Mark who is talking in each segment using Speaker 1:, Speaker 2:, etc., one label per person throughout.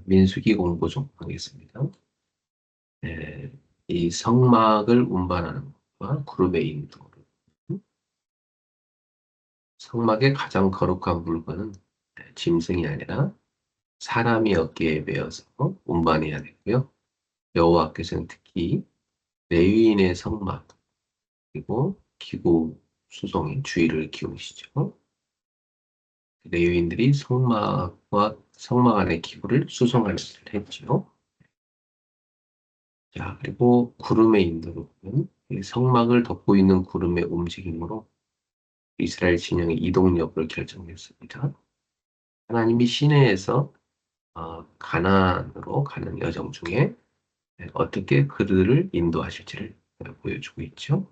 Speaker 1: 민수기 공부 좀 하겠습니다. 네, 이 성막을 운반하는 것과 그룹의 인도를. 성막의 가장 거룩한 물건은 짐승이 아니라 사람이 어깨에 메어서 운반해야 되고요. 여호와께서는 특히 레위인의 성막 그리고 기구 수송의 주의를 기울이시죠. 레위인들이 성막과 성막 안의 기구를 수송하는 일을 했죠. 자, 그리고 구름의 인도로 보면 이 성막을 덮고 있는 구름의 움직임으로 이스라엘 진영의 이동 여부를 결정했습니다. 하나님이 시내에서 가나안으로 가는 여정 중에 어떻게 그들을 인도하실지를 보여주고 있죠.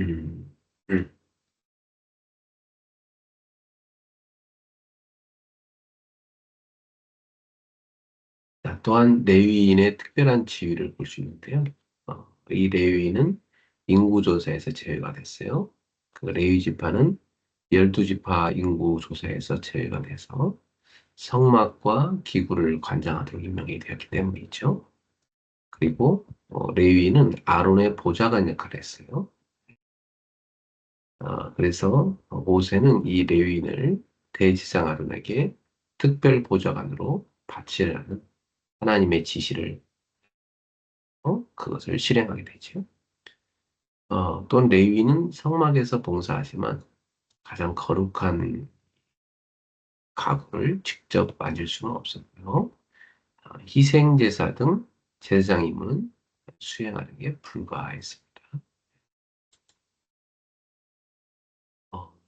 Speaker 1: 음, 음. 자, 또한 레위인의 특별한 지위를 볼 수 있는데요. 이 레위인은 인구조사에서 제외가 됐어요. 그 레위 지파는 12지파 인구조사에서 제외가 돼서 성막과 기구를 관장하도록 임명이 되었기 때문이죠. 그리고 레위인은 아론의 보좌관 역할을 했어요. 그래서 모세는 이 레위인을 대지상 아론에게 특별 보좌관으로 바치라는 하나님의 지시를 그것을 실행하게 되죠. 또한 레위인은 성막에서 봉사하지만 가장 거룩한 가구를 직접 만질 수는 없었고요. 희생제사 등 제사장 임무는 수행하는 게 불가했습니다.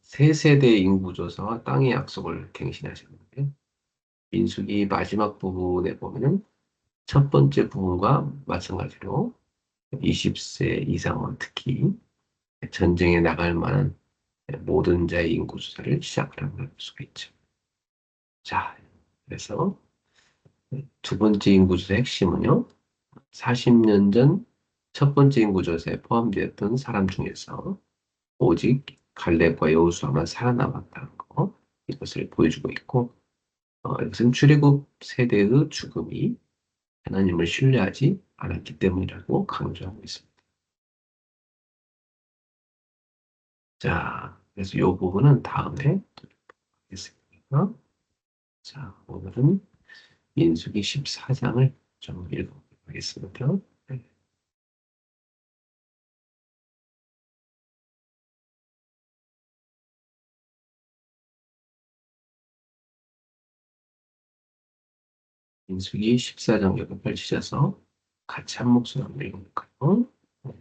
Speaker 1: 세 세대 인구조사와 땅의 약속을 갱신하셨는데 민수기 마지막 부분에 보면은 첫 번째 부분과 마찬가지로 20세 이상은 특히 전쟁에 나갈 만한 모든 자의 인구조사를 시작하는 걸 볼 수가 있죠. 자, 그래서 두 번째 인구조사의 핵심은요. 40년 전 첫 번째 인구조사에 포함되었던 사람 중에서 오직 갈렙과 여호수아만 살아남았다는 거, 이것을 보여주고 있고, 이것은 출애굽 세대의 죽음이 하나님을 신뢰하지 않았기 때문이라고 강조하고 있습니다. 자, 그래서 이 부분은 다음에 하겠습니다. 자, 오늘은 민수기 14장을 좀 읽어보도록 하겠습니다. 네. 민수기 14장 여기 펼치셔서 같이 한 목소리 한번 읽어볼까요? 네.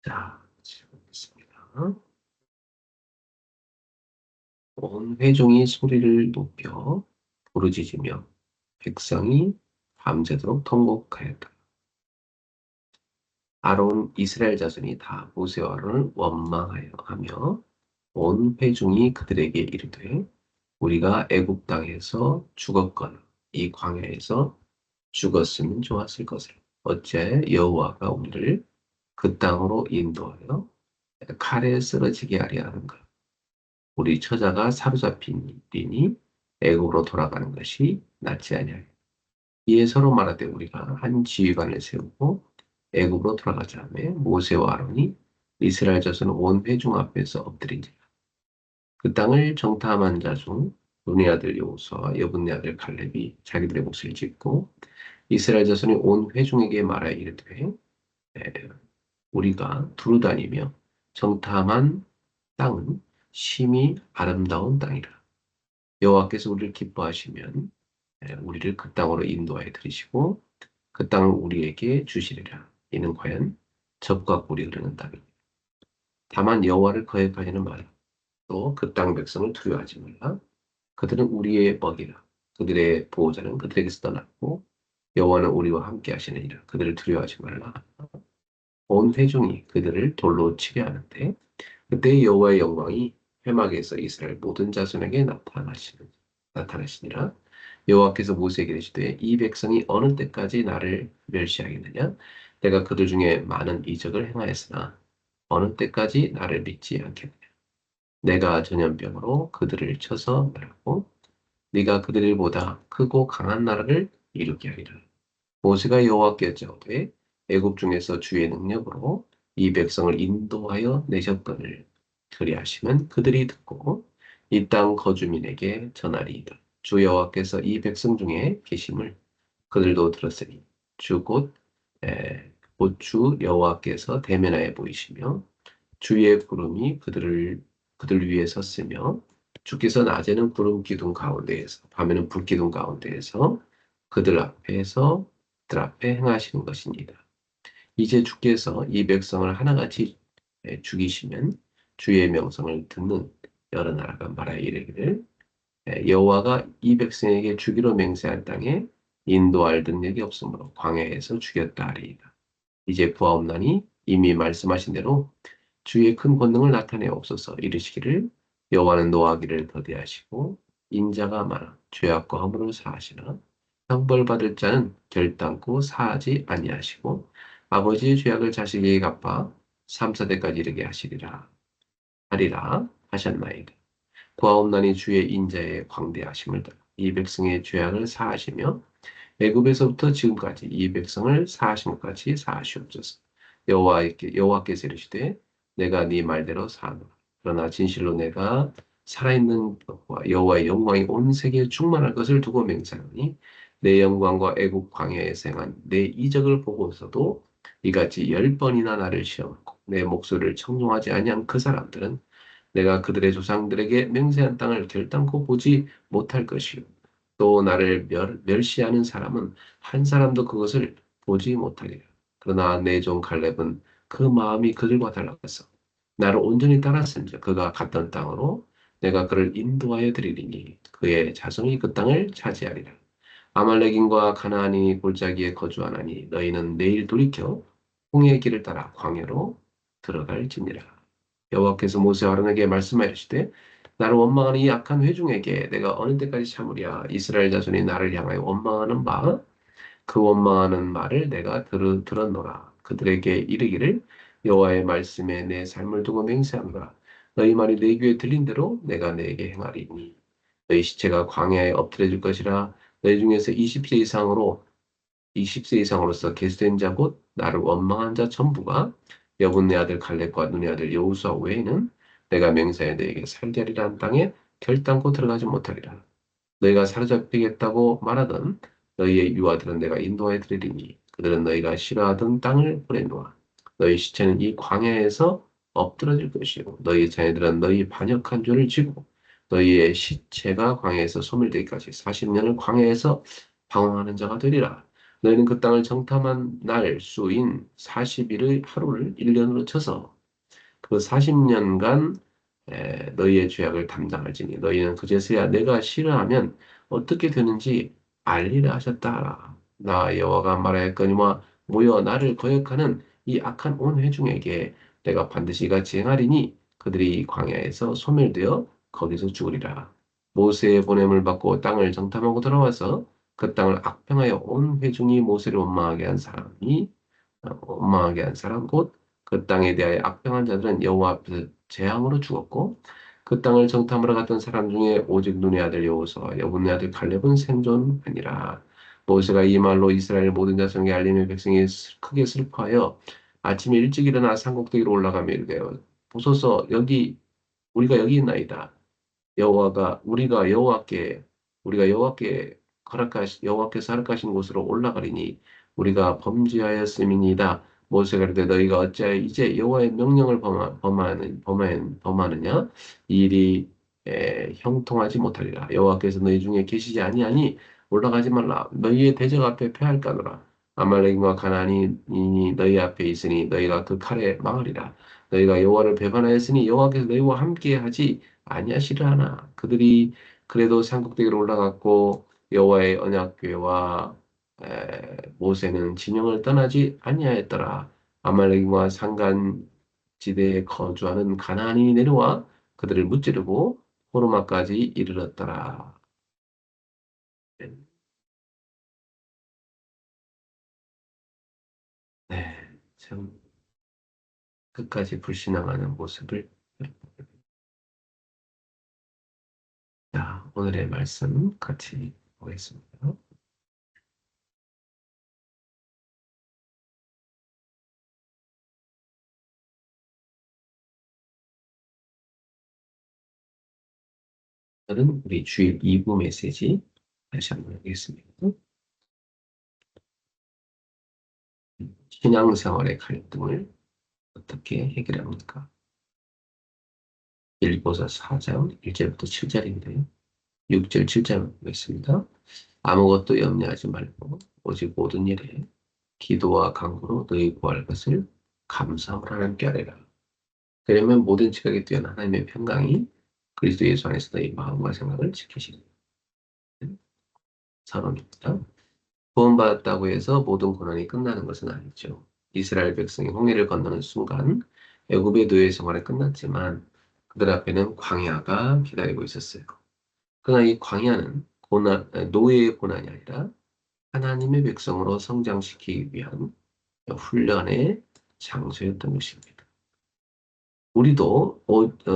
Speaker 1: 자, 읽어보겠습니다. 온 회중이 소리를 높여 부르짖으며 백성이 밤새도록 통곡하였다. 아론 이스라엘 자손이 다 모세와 아론을 원망하여 하며 온 회중이 그들에게 이르되 우리가 애굽 땅에서 죽었거나 이 광야에서 죽었으면 좋았을 것을 어찌하여 여호와가 우리를 그 땅으로 인도하여 칼에 쓰러지게 하려 하는가. 우리 처자가 사로잡힌 일이니 애굽으로 돌아가는 것이 낫지 아니하여 이에 서로 말하되 우리가 한 지휘관을 세우고 애굽으로 돌아가자 하며 모세와 아론이 이스라엘 자손 온 회중 앞에서 엎드린지라. 그 땅을 정탐한 자 중 눈의 아들 여호수아와 여분네 아들 갈렙이 자기들의 몫을 짓고 이스라엘 자손이 온 회중에게 말하여 이르되 에, 우리가 두루 다니며 정탐한 땅은 심히 아름다운 땅이라. 여호와께서 우리를 기뻐하시면 우리를 그 땅으로 인도하여 들이시고 그 땅을 우리에게 주시리라. 이는 과연 적과 꿀이 흐르는 땅이니 다만 여호와를 거역하지는 말라. 또 그 땅 백성을 두려워하지 말라. 그들은 우리의 먹이라. 그들의 보호자는 그들에게서 떠났고 여호와는 우리와 함께 하시느니라. 그들을 두려워하지 말라. 온 회중이 그들을 돌로 치려 하는데 그때 여호와의 영광이 회막에서 이스라엘 모든 자손에게 나타나시니라. 여호와께서 모세에게 이르시되 이 백성이 어느 때까지 나를 멸시하겠느냐? 내가 그들 중에 많은 이적을 행하였으나 어느 때까지 나를 믿지 않겠느냐? 내가 전염병으로 그들을 쳐서 말하고 네가 그들보다 크고 강한 나라를 이루게 하리라. 모세가 여호와께 여짜오되 애굽 중에서 주의 능력으로 이 백성을 인도하여 내셨거늘 그리하시면 그들이 듣고 이 땅 거주민에게 전하리이다. 주 여호와께서 이 백성 중에 계심을 그들도 들었으니 주곧주 여호와께서 대면하여 보이시며 주의 구름이 그들 위에 섰으며 주께서 낮에는 구름 기둥 가운데에서 밤에는 불 기둥 가운데에서 그들 앞에 행하시는 것입니다. 이제 주께서 이 백성을 하나같이 죽이시면 주의 명성을 듣는 여러 나라가 말하여 이르기를 여호와가 이 백성에게 주기로 맹세한 땅에 인도할 능력이 없으므로 광야에서 죽였다 하리이다. 이제 구하옵나니 이미 말씀하신 대로 주의 큰 권능을 나타내옵소서. 이르시기를 여호와는 노하기를 더디하시고 인자가 많아 죄악과 허물을 사하시나 형벌받을 자는 결단코 사하지 아니하시고 아버지의 죄악을 자식에게 갚아 3, 4대까지 이르게 하리라 하셨나이다. 구하옵나니 주의 인자의 광대하심을 따라 이 백성의 죄악을 사하시며 애굽에서부터 지금까지 이 백성을 사하심까지 사하시옵소서. 여호와께서 이르시되 내가 네 말대로 사노라. 그러나 진실로 내가 살아있는 것과 여호와의 영광이 온 세계에 충만할 것을 두고 맹세하노니 내 영광과 애굽 광야에서 행한 내 이적을 보고서도 이같이 10번이나 나를 시험하고 내 목소리를 청종하지 아니한 그 사람들은 내가 그들의 조상들에게 맹세한 땅을 결단코 보지 못할 것이요 또 나를 멸시하는 사람은 한 사람도 그것을 보지 못하리라. 그러나 내 종 갈렙은 그 마음이 그들과 달라서 나를 온전히 따랐은즉 그가 갔던 땅으로 내가 그를 인도하여 드리리니 그의 자손이 그 땅을 차지하리라. 아말렉인과 가나안이 골짜기에 거주하나니 너희는 내일 돌이켜 홍해의 길을 따라 광야로 들어갈지니라. 여호와께서 모세와 아론에게 말씀하시되 나를 원망하는 이 악한 회중에게 내가 어느 때까지 참으랴. 이스라엘 자손이 나를 향하여 원망하는 바 그 원망하는 말을 내가 들었노라. 그들에게 이르기를 여호와의 말씀에 내 삶을 두고 맹세하노라. 너희 말이 내 귀에 들린 대로 내가 너에게 행하리니 너희 시체가 광야에 엎드려질 것이라. 너희 중에서 20세 이상으로서 계수된 자 곧 나를 원망한 자 전부가 여분네 아들 갈렙과 눈의 아들 여호수아 외에는 내가 맹세하여 너에게 살게 하리라 한 땅에 결단코 들어가지 못하리라. 너희가 사로잡히겠다고 말하던 너희의 유아들은 내가 인도하여 드리리니 그들은 너희가 싫어하던 땅을 보내노아. 너희 시체는 이 광야에서 엎드러질 것이요 너희 자녀들은 너희 반역한 죄를 지고 너희의 시체가 광야에서 소멸되기까지 40년을 광야에서 방황하는 자가 되리라. 너희는 그 땅을 정탐한 날 수인 40일의 하루를 1년으로 쳐서 그 40년간 너희의 죄악을 담당할지니 너희는 그제서야 내가 싫어하면 어떻게 되는지 알리라 하셨다. 나 여호와가 말하였거니와 모여 나를 거역하는 이 악한 온 회중에게 내가 반드시 이같이 행하리니 그들이 이 광야에서 소멸되어 거기서 죽으리라. 모세의 보냄을 받고 땅을 정탐하고 돌아와서 그 땅을 악평하여 온 회중이 모세를 원망하게 한 사람 곧 그 땅에 대하여 악평한 자들은 여호와 앞에서 재앙으로 죽었고 그 땅을 정탐하러 갔던 사람 중에 오직 눈의 아들 여호수아와 여분의 아들 갈렙은 생존하니라. 모세가 이 말로 이스라엘 모든 자손에게 알리며 백성이 크게 슬퍼하여 아침에 일찍 일어나 산꼭대기로 올라가며 이르되 보소서 우리가 여기 있나이다. 우리가 여호와께서 허락하신 곳으로 올라가리니 우리가 범죄하였음이니이다. 모세가 이르되 너희가 어찌하여 이제 여호와의 명령을 범하느냐 이 일이 형통하지 못하리라. 여호와께서 너희 중에 계시지 아니하니 올라가지 말라. 너희의 대적 앞에 패할까노라. 아말렉과 가나안이 너희 앞에 있으니 너희가 그 칼에 망하리라. 너희가 여호와를 배반하였으니 여호와께서 너희와 함께하지 아니하시려 하나 그들이 그래도 산꼭대기로 올라갔고 여호와의 언약궤와 모세는 진영을 떠나지 아니하였더라. 아말렉과 산간 지대에 거주하는 가나안이 내려와 그들을 무찌르고 호르마까지 이르렀더라. 네, 참 끝까지 불신앙하는 모습을 자, 오늘의 말씀 같이 보겠습니다. 오늘은 우리 주일 2부 메시지 다시 한번 하겠습니다. 신앙생활의 갈등을 어떻게 해결합니까? 빌립보서 4장 1절부터 7절인데 6절 7절 보겠습니다. 아무것도 염려하지 말고 오직 모든 일에 기도와 간구로 너희 구할 것을 감사함으로 하나님께 아뢰라. 그러면 모든 지각에 뛰어난 하나님의 평강이 그리스도 예수 안에서 너희 마음과 생각을 지키시는 선언입니다. 구원받았다고 해서 모든 고난이 끝나는 것은 아니죠. 이스라엘 백성이 홍해를 건너는 순간 애굽의 노예 생활은 끝났지만 그들 앞에는 광야가 기다리고 있었어요. 그러나 이 광야는 노예의 고난이 아니라 하나님의 백성으로 성장시키기 위한 훈련의 장소였던 것입니다. 우리도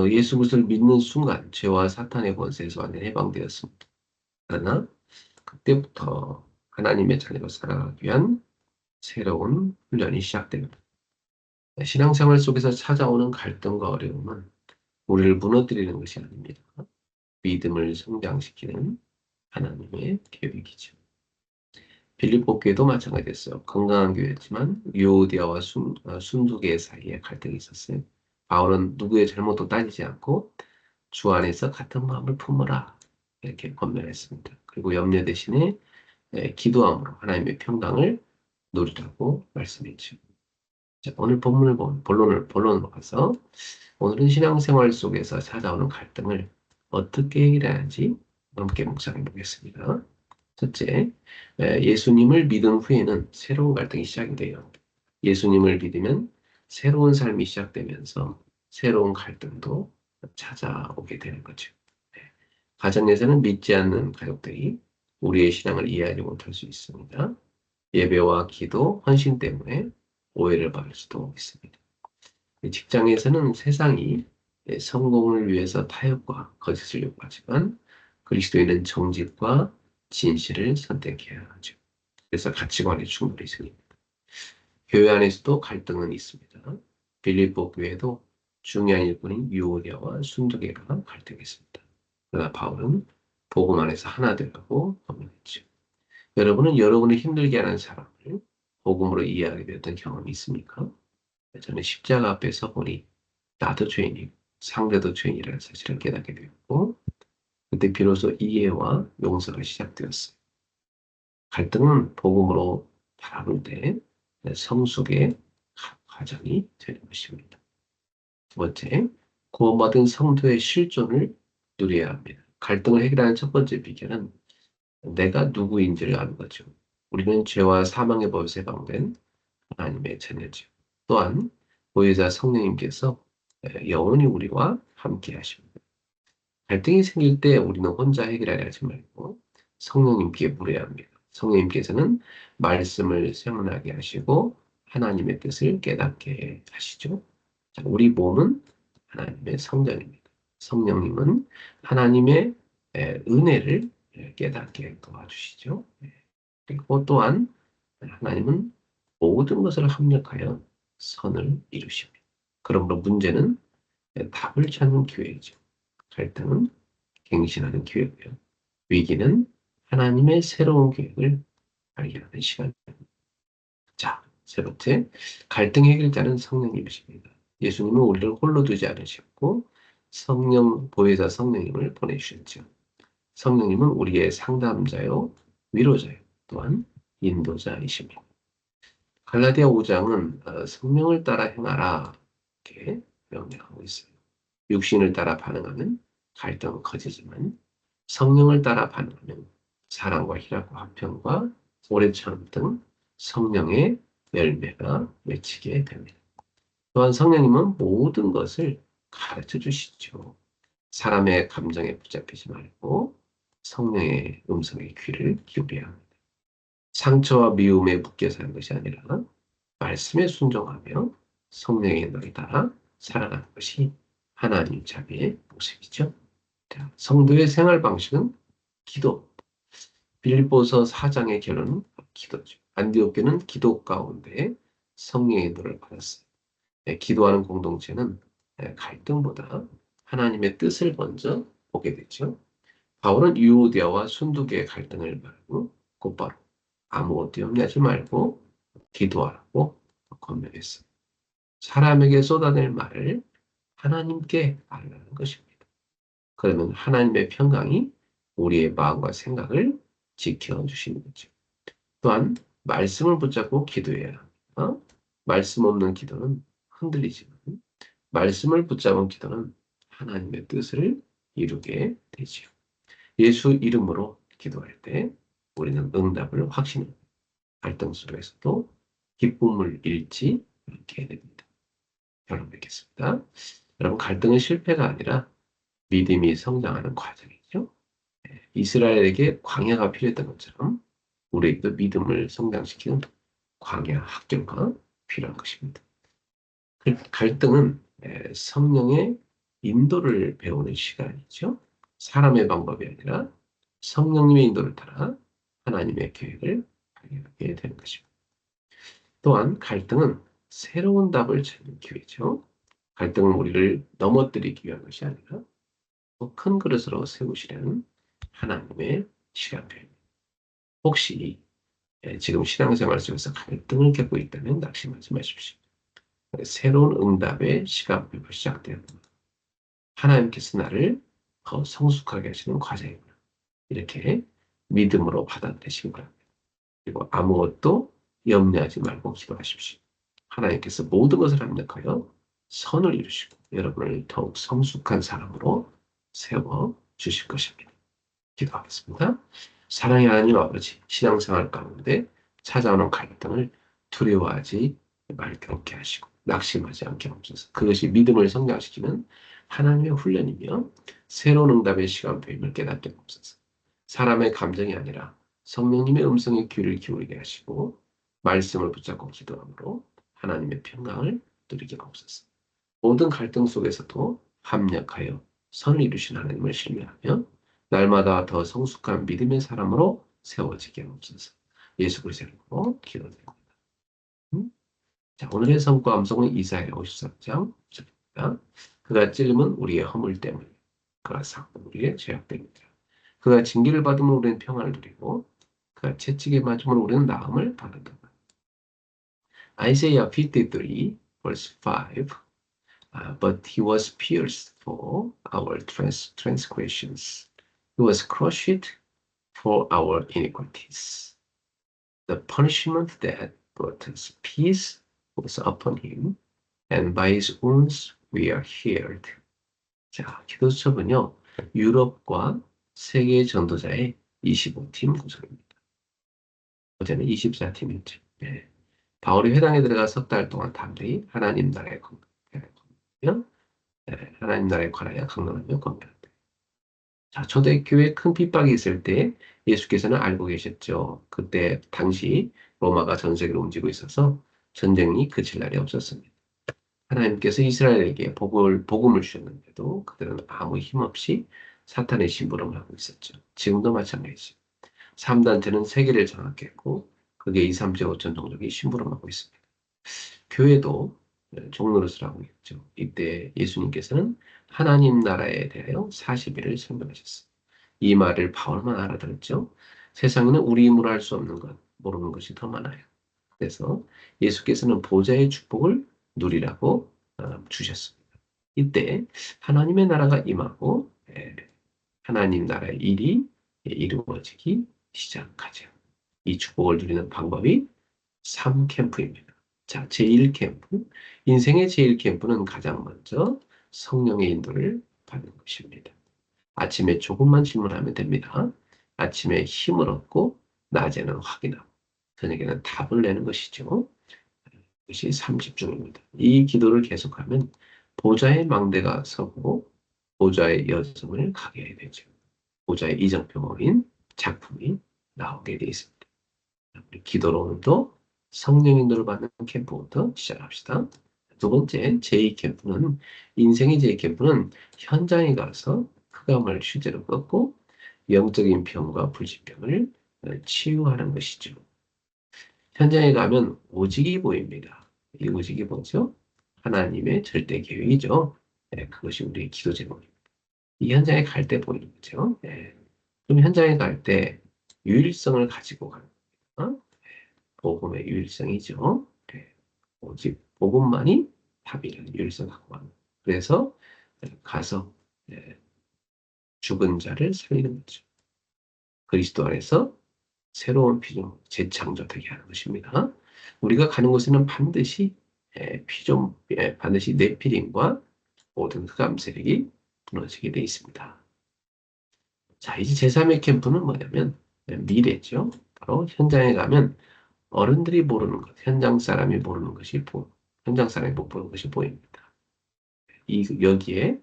Speaker 1: 예수 그리스도를 믿는 순간 죄와 사탄의 권세에서 완전히 해방되었습니다. 그러나 그때부터 하나님의 자녀로 살아가기 위한 새로운 훈련이 시작됩니다. 신앙생활 속에서 찾아오는 갈등과 어려움은 우리를 무너뜨리는 것이 아닙니다. 믿음을 성장시키는 하나님의 계획이죠. 빌립보 교회도 마찬가지였어요. 건강한 교회였지만 유오디아와 순두계 사이에 갈등이 있었어요. 바울은 누구의 잘못도 따지지 않고 주 안에서 같은 마음을 품어라 이렇게 권면했습니다. 그리고 염려 대신에 기도함으로 하나님의 평강을 누리라고 말씀했죠. 자, 오늘 본론으로 가서 오늘은 신앙생활 속에서 찾아오는 갈등을 어떻게 해결해야지 함께 묵상해 보겠습니다. 첫째, 예수님을 믿은 후에는 새로운 갈등이 시작이 돼요. 예수님을 믿으면 새로운 삶이 시작되면서 새로운 갈등도 찾아오게 되는 거죠. 네. 가정에서는 믿지 않는 가족들이 우리의 신앙을 이해하지 못할 수 있습니다. 예배와 기도, 헌신 때문에 오해를 받을 수도 있습니다. 직장에서는 세상이 성공을 위해서 타협과 거짓을 요구하지만 그리스도인은 정직과 진실을 선택해야 하죠. 그래서 가치관의 충돌이 생깁니다. 교회 안에서도 갈등은 있습니다. 빌립보 교회도 중요한 일꾼인 유오디아와 순두계가 갈등했습니다. 그러나 바울은 복음 안에서 하나 되라고 권면했죠. 여러분은 여러분을 힘들게 하는 사람을 복음으로 이해하게 되었던 경험이 있습니까? 저는 십자가 앞에 서보니 나도 죄인이고 상대도 죄인이라는 사실을 깨닫게 되었고 그때 비로소 이해와 용서가 시작되었어요. 갈등은 복음으로 바라볼 때 성숙의 과정이 되는 것입니다. 두 번째, 구원받은 성도의 실존을 누려야 합니다. 갈등을 해결하는 첫 번째 비결은 내가 누구인지를 아는 거죠. 우리는 죄와 사망의 법에서 해방된 하나님의 자녀죠. 또한 보혜자 성령님께서 영원히 우리와 함께 하십니다. 갈등이 생길 때 우리는 혼자 해결하려 하지 말고 성령님께 물어야 합니다. 성령님께서는 말씀을 생각나게 하시고 하나님의 뜻을 깨닫게 하시죠. 자, 우리 몸은 하나님의 성전입니다. 성령님은 하나님의 은혜를 깨닫게 도와주시죠. 그리고 또한 하나님은 모든 것을 합력하여 선을 이루십니다. 그러므로 문제는 답을 찾는 기회이죠. 갈등은 갱신하는 기회고요. 위기는 하나님의 새로운 계획을 발견하는 시간입니다. 자, 세 번째, 갈등 해결자는 성령님이십니다. 예수님은 우리를 홀로 두지 않으셨고 성령 보혜자 성령님을 보내주셨죠. 성령님은 우리의 상담자요, 위로자요, 또한 인도자이십니다. 갈라디아 5장은 성령을 따라 행하라 이렇게 명령하고 있어요. 육신을 따라 반응하면 갈등은 커지지만 성령을 따라 반응하면 사랑과 희락과 화평과 오래 참음 등 성령의 열매가 맺히게 됩니다. 또한 성령님은 모든 것을 가르쳐 주시죠. 사람의 감정에 붙잡히지 말고 성령의 음성에 귀를 기울여야 합니다. 상처와 미움에 묶여 사는 것이 아니라 말씀에 순종하며 성령의 인도에 따라 살아가는 것이 하나님 자비의 모습이죠. 자, 성도의 생활 방식은 기도. 빌립보서 4장의 결론은 기도죠. 안디옥교는 기도 가운데 성령의 인도를 받았어요. 기도하는 공동체는 갈등보다 하나님의 뜻을 먼저 보게 되죠. 바울은 유오디아와 순두계의 갈등을 말하고 곧바로 아무것도 염려하지 말고 기도하라고 권면했어요. 사람에게 쏟아낼 말을 하나님께 알라는 것입니다. 그러면 하나님의 평강이 우리의 마음과 생각을 지켜주시는 거죠. 또한 말씀을 붙잡고 기도해야 합니다. 말씀 없는 기도는 흔들리지만 말씀을 붙잡은 기도는 하나님의 뜻을 이루게 되지요. 예수 이름으로 기도할 때 우리는 응답을 확신합니다. 갈등 속에서도 기쁨을 잃지 않게 됩니다. 결론 맺겠습니다. 여러분, 갈등은 실패가 아니라 믿음이 성장하는 과정이죠. 이스라엘에게 광야가 필요했던 것처럼 우리에게도 믿음을 성장시키는 광야 학교가 필요한 것입니다. 갈등은 성령의 인도를 배우는 시간이죠. 사람의 방법이 아니라 성령님의 인도를 따라 하나님의 계획을 발견하게 되는 것입니다. 또한 갈등은 새로운 답을 찾는 기회죠. 갈등은 우리를 넘어뜨리기 위한 것이 아니라 더 큰 그릇으로 세우시려는 하나님의 시간표입니다. 혹시 지금 신앙생활 속에서 갈등을 겪고 있다면 낙심하지 마십시오. 새로운 응답의 시간표가 시작되었구나. 하나님께서 나를 더 성숙하게 하시는 과정이구나. 이렇게 믿음으로 받아들이시기 바랍니다. 그리고 아무것도 염려하지 말고 기도하십시오. 하나님께서 모든 것을 합력하여 선을 이루시고 여러분을 더욱 성숙한 사람으로 세워 주실 것입니다. 기도하겠습니다. 사랑의 하나님 아버지, 신앙생활 가운데 찾아오는 갈등을 두려워하지 말게 없게 하시고 낙심하지 않게 하옵소서. 그것이 믿음을 성장시키는 하나님의 훈련이며 새로운 응답의 시간표임을 깨닫게 하옵소서. 사람의 감정이 아니라 성령님의 음성에 귀를 기울이게 하시고 말씀을 붙잡고 기도함으로 하나님의 평강을 누리게 하옵소서. 모든 갈등 속에서도 합력하여 선을 이루신 하나님을 신뢰하며 날마다 더 성숙한 믿음의 사람으로 세워지게 하옵소서. 예수 그리스도의 이름으로 기도드립니다. 자, 오늘의 성과 암송은 이사야 53장 9절입니다. 그가 찔림은 우리의 허물 때문에, 그가 상은 우리의 죄악 때문이라. 그가 징계를 받으면 우리는 평안을 누리고, 그가 채찍에 맞으면 우리는 나음을 받는다. Isaiah 53, verse 5. But he was pierced for our transgressions. He was crushed for our iniquities. The punishment that brought us peace was upon him, and by his wounds we are healed. 자, 기도 수첩은요, 유럽과 세계 전도자의 25팀 구성입니다. 어제는 24팀이었죠. 네. 바울이 회당에 들어가 석 달 동안 담대히 하나님 나라에 건너며, 하나님 나라에 관하여 강론하며 건면한다. 자, 초대교회에 큰 핍박이 있을 때 예수께서는 알고 계셨죠. 그때 당시 로마가 전 세계를 움직이고 있어서 전쟁이 그칠 날이 없었습니다. 하나님께서 이스라엘에게 복음을 주셨는데도 그들은 아무 힘 없이 사탄의 심부름을 하고 있었죠. 지금도 마찬가지죠. 3단체는 세계를 장악했고 그게 2, 3, 5천 종족이 심부름하고 있습니다. 교회도 종노릇을 하고 있죠. 이때 예수님께서는 하나님 나라에 대하여 40일을 설명하셨어요. 이 말을 바울만 알아들었죠. 세상에는 우리 힘으로 할 수 없는 것, 모르는 것이 더 많아요. 그래서 예수께서는 보좌의 축복을 누리라고 주셨습니다. 이때 하나님의 나라가 임하고 하나님 나라의 일이 이루어지기 시작하죠. 이 축복을 누리는 방법이 3캠프입니다. 자, 제1캠프. 인생의 제1캠프는 가장 먼저 성령의 인도를 받는 것입니다. 아침에 조금만 질문하면 됩니다. 아침에 힘을 얻고 낮에는 확인하고 저녁에는 답을 내는 것이죠. 이것이 30중입니다. 이 기도를 계속하면 보좌의 망대가 서고 보좌의 여정을 가게 되죠. 보좌의 이정표인 작품이 나오게 되어 있습니다. 우리 기도로 오늘도 성령 인도를 받는 캠프부터 시작합시다. 두 번째 제2캠프는 인생의 제2캠프는 현장에 가서 흑암을 실제로 꺾고 영적인 병과 불신병을 치유하는 것이죠. 현장에 가면 오직이 보입니다. 이 오직이 뭐죠? 하나님의 절대 계획이죠. 네, 그것이 우리의 기도 제목입니다. 이 현장에 갈 때 보이는 거죠. 네. 그럼 현장에 갈 때 유일성을 가지고 가는 거예요. 복음의 유일성이죠. 네. 오직 복음만이 답이라는 유일성 갖고 가는 거예요. 그래서 가서 죽은 자를 살리는 거죠. 그리스도 안에서 새로운 피조 재창조되게 하는 것입니다. 우리가 가는 곳에는 반드시 반드시 네피림과 모든 흑암 세력이 무너지게 되어 있습니다. 자, 이제 제3의 캠프는 뭐냐면 미래죠. 바로 현장에 가면 어른들이 모르는 것, 현장 사람이 모르는 것이 현장 사람이 못 보는 것이 보입니다. 여기에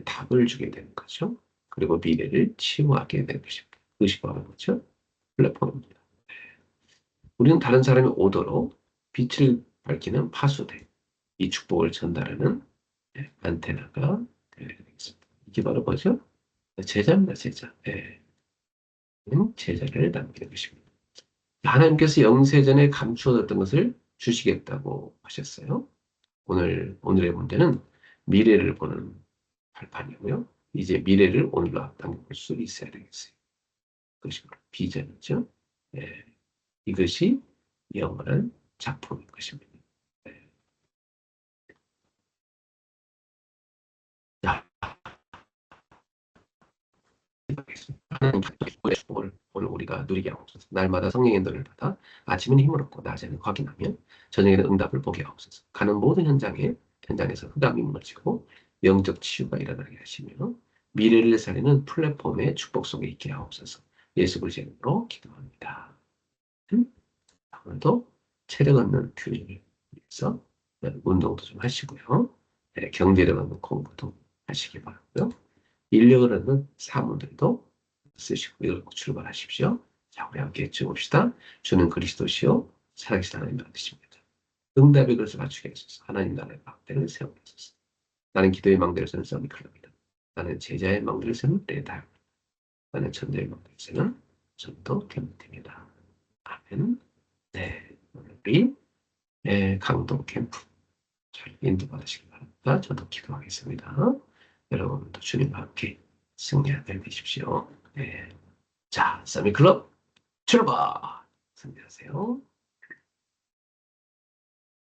Speaker 1: 답을 주게 되는 거죠. 그리고 미래를 치유하게 되는 것입니다. 그것이 바로 뭐죠? 플랫폼입니다. 우리는 다른 사람이 오도록 빛을 밝히는 파수대, 이 축복을 전달하는 안테나가 되겠습니다. 이게 바로 뭐죠? 제자입니다, 제자. 제자를 남기는 것입니다. 하나님께서 영세전에 감추어뒀던 것을 주시겠다고 하셨어요. 오늘의 문제는 미래를 보는 발판이고요. 이제 미래를 오늘로 앞당길 수 있어야 되겠어요. 그것이 바로 비전이죠. 이것이 영원한 작품인 것입니다. 네. 자, 하나님 기도의 축복을 오늘 우리가 누리게 하옵소서. 날마다 성령의 인도를 받아 아침에는 힘을 얻고 낮에는 확인하며 저녁에는 응답을 보게 하옵소서. 가는 모든 현장에서 흑암이 무너지고 영적 치유가 일어나게 하시며 미래를 살리는 플랫폼의 축복 속에 있게 하옵소서. 예수 그리스도의 이름으로 기도합니다. 오늘도 체력 얻는 튜닝을 위해서 운동도 좀 하시고요. 경제력 얻는 공부도 하시기 바라고요. 인력을 얻는 사문들도 쓰시고 이걸 출발하십시오. 자, 우리 함께 외쳐봅시다. 주는 그리스도시요 살아계신 하나님 만드십니다. 응답의 것을 맞추게 하소서. 하나님 나라의 막대를 세우게 하소서. 나는 기도의 망대를 서는 싸움이 칼납니다. 나는 제자의 망대를 서는 레다. 나는 천자의 망대를 서는 전도 캠프입니다. 아멘. 네, 우리 강동 캠프 잘 인도받으시기 바랍니다. 저도 기도하겠습니다. 여러분도 주님과 함께 승리하게 되십시오. 네. 자, 서밋클럽 출발! 승리하세요.